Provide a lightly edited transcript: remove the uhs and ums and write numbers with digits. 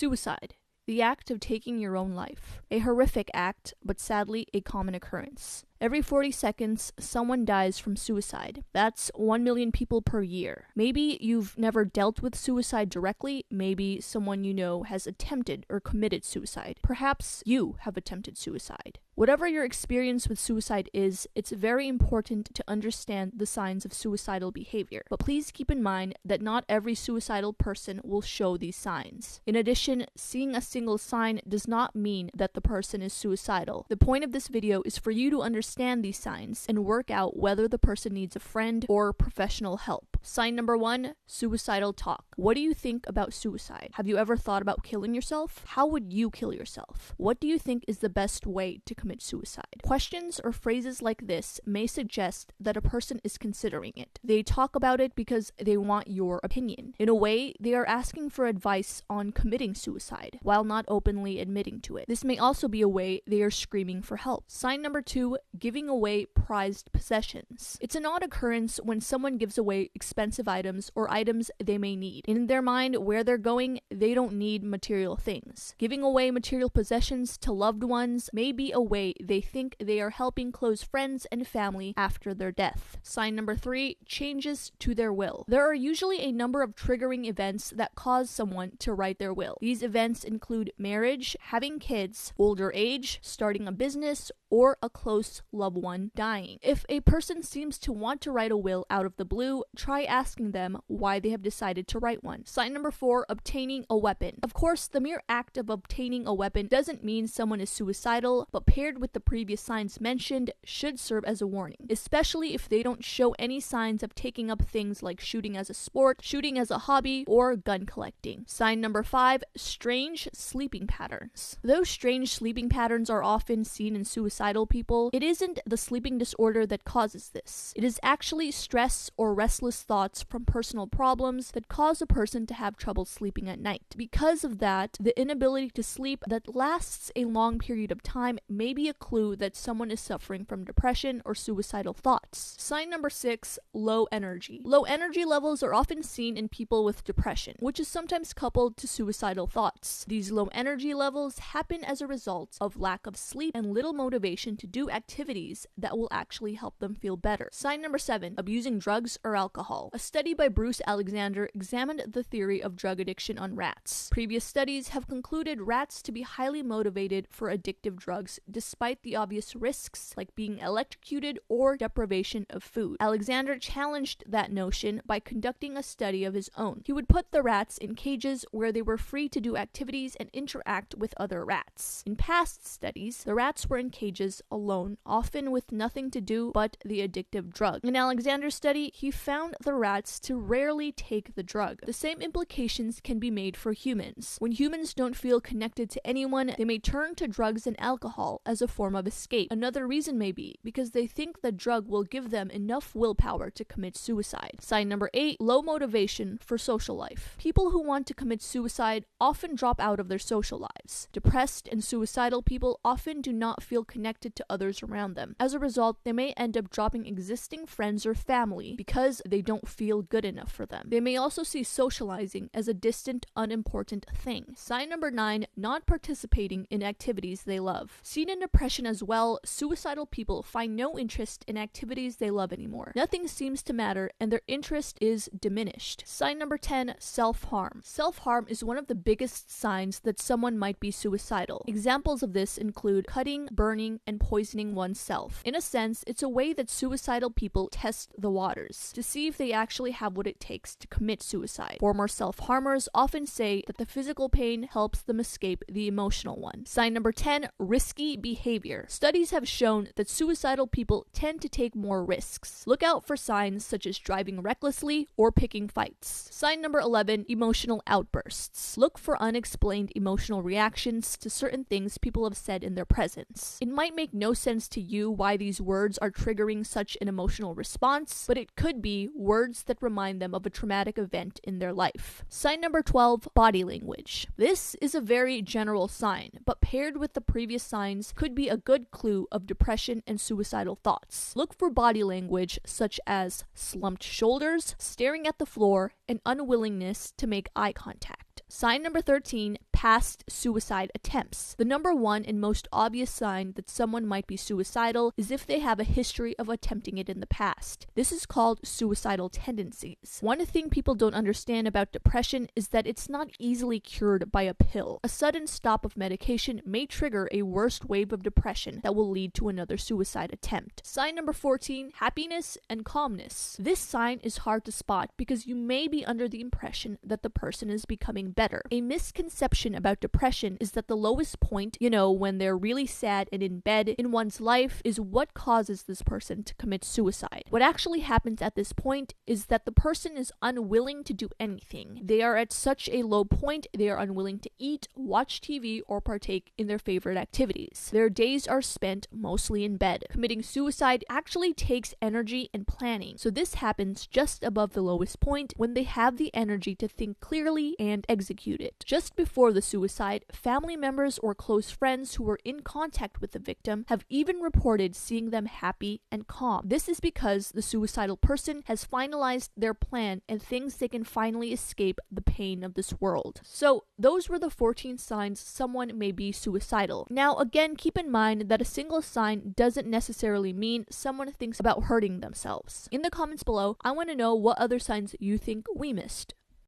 Suicide. The act of taking your own life. A horrific act, but sadly a common occurrence. Every 40 seconds, someone dies from suicide. That's 1 million people per year. Maybe you've never dealt with suicide directly. Maybe someone you know has attempted or committed suicide. Perhaps you have attempted suicide. Whatever your experience with suicide is, it's very important to understand the signs of suicidal behavior. But please keep in mind that not every suicidal person will show these signs. In addition, seeing a single sign does not mean that the person is suicidal. The point of this video is for you to understand these signs and work out whether the person needs a friend or professional help. Sign number 1, suicidal talk. What do you think about suicide? Have you ever thought about killing yourself? How would you kill yourself? What do you think is the best way to commit suicide? Questions or phrases like this may suggest that a person is considering it. They talk about it because they want your opinion. In a way, they are asking for advice on committing suicide, while not openly admitting to it. This may also be a way they are screaming for help. Sign number 2, giving away prized possessions. It's an odd occurrence when someone gives away expensive items or items they may need. In their mind, where they're going, they don't need material things. Giving away material possessions to loved ones may be a way they think they are helping close friends and family after their death. Sign number 3, changes to their will. There are usually a number of triggering events that cause someone to write their will. These events include marriage, having kids, older age, starting a business, or a close loved one dying. If a person seems to want to write a will out of the blue, try asking them why they have decided to write one. Sign number 4, obtaining a weapon. Of course, the mere act of obtaining a weapon doesn't mean someone is suicidal, but paired with the previous signs mentioned should serve as a warning, especially if they don't show any signs of taking up things like shooting as a sport, shooting as a hobby, or gun collecting. Sign number 5, strange sleeping patterns. Those strange sleeping patterns are often seen in suicidal people. It isn't the sleeping disorder that causes this. It is actually stress or restless thoughts from personal problems that cause a person to have trouble sleeping at night. Because of that, the inability to sleep that lasts a long period of time may be a clue that someone is suffering from depression or suicidal thoughts. Sign number 6, low energy. Low energy levels are often seen in people with depression, which is sometimes coupled to suicidal thoughts. These low energy levels happen as a result of lack of sleep and little motivation to do activities that will actually help them feel better. Sign number 7, abusing drugs or alcohol. A study by Bruce Alexander examined the theory of drug addiction on rats. Previous studies have concluded rats to be highly motivated for addictive drugs despite the obvious risks like being electrocuted or deprivation of food. Alexander challenged that notion by conducting a study of his own. He would put the rats in cages where they were free to do activities and interact with other rats. In past studies, the rats were in cages alone, often with nothing to do but the addictive drug. In Alexander's study, he found the rats to rarely take the drug. The same implications can be made for humans. When humans don't feel connected to anyone, they may turn to drugs and alcohol as a form of escape. Another reason may be because they think the drug will give them enough willpower to commit suicide. Sign number 8, low motivation for social life. People who want to commit suicide often drop out of their social lives. Depressed and suicidal people often do not feel connected to others around them. As a result, they may end up dropping existing friends or family because they don't feel good enough for them. They may also see socializing as a distant, unimportant thing. Sign number 9, not participating in activities they love. Seen in depression as well, suicidal people find no interest in activities they love anymore. Nothing seems to matter and their interest is diminished. Sign number 10, self-harm. Self-harm is one of the biggest signs that someone might be suicidal. Examples of this include cutting, burning, and poisoning oneself. In a sense, it's a way that suicidal people test the waters to see if they actually have what it takes to commit suicide. Former self-harmers often say that the physical pain helps them escape the emotional one. Sign number 10, risky behavior. Studies have shown that suicidal people tend to take more risks. Look out for signs such as driving recklessly or picking fights. Sign number 11, emotional outbursts. Look for unexplained emotional reactions to certain things people have said in their presence. It might make no sense to you why these words are triggering such an emotional response, but it could be words that remind them of a traumatic event in their life. Sign number 12, body language. This is a very general sign, but paired with the previous signs could be a good clue of depression and suicidal thoughts. Look for body language such as slumped shoulders, staring at the floor, and unwillingness to make eye contact. Sign number 13, past suicide attempts. The number one and most obvious sign that someone might be suicidal is if they have a history of attempting it in the past. This is called suicidal tendencies. One thing people don't understand about depression is that it's not easily cured by a pill. A sudden stop of medication may trigger a worst wave of depression that will lead to another suicide attempt. Sign number 14, happiness and calmness. This sign is hard to spot because you may be under the impression that the person is becoming better. A misconception about depression is that the lowest point, when they're really sad and in bed in one's life, is what causes this person to commit suicide. What actually happens at this point is that the person is unwilling to do anything. They are at such a low point, they are unwilling to eat, watch TV, or partake in their favorite activities. Their days are spent mostly in bed. Committing suicide actually takes energy and planning, so this happens just above the lowest point when they have the energy to think clearly and execute it. Just before the suicide, family members or close friends who were in contact with the victim have even reported seeing them happy and calm. This is because the suicidal person has finalized their plan and thinks they can finally escape the pain of this world. So those were the 14 signs someone may be suicidal. Now again, keep in mind that a single sign doesn't necessarily mean someone thinks about hurting themselves. In the comments below, I want to know what other signs you think we missed.